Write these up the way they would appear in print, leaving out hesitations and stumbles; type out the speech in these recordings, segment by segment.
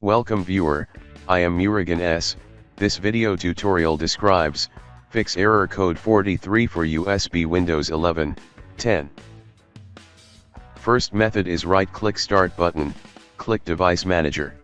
Welcome viewer, I am Murugan S. This video tutorial describes, fix error code 43 for USB Windows 11, 10. First method is right-click Start button, click Device Manager.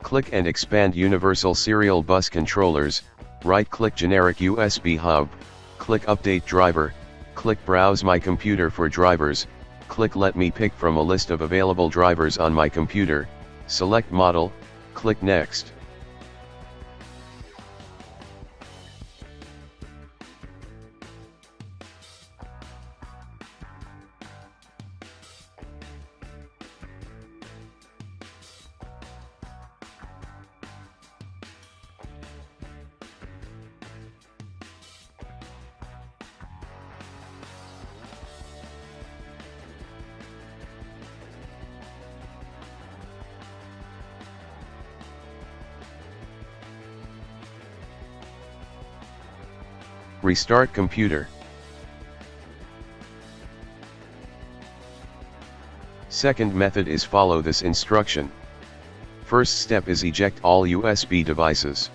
Click and expand Universal Serial Bus Controllers, right-click Generic USB Hub, click Update Driver, click Browse My Computer for drivers, click Let me pick from a list of available drivers on my computer, select Model, click Next. Restart computer. Second method is follow this instruction. First step is eject all USB devices.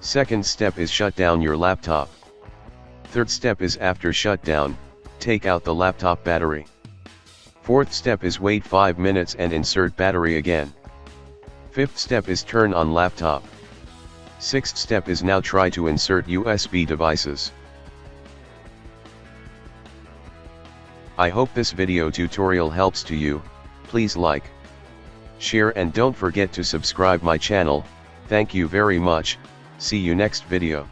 Second step is shut down your laptop. Third step is after shutdown, take out the laptop battery. Fourth step is wait 5 minutes and insert battery again. Fifth step is turn on laptop. Sixth step is now try to insert USB devices. I hope this video tutorial helps to you. Please like, share and don't forget to subscribe my channel. Thank you very much. See you next video.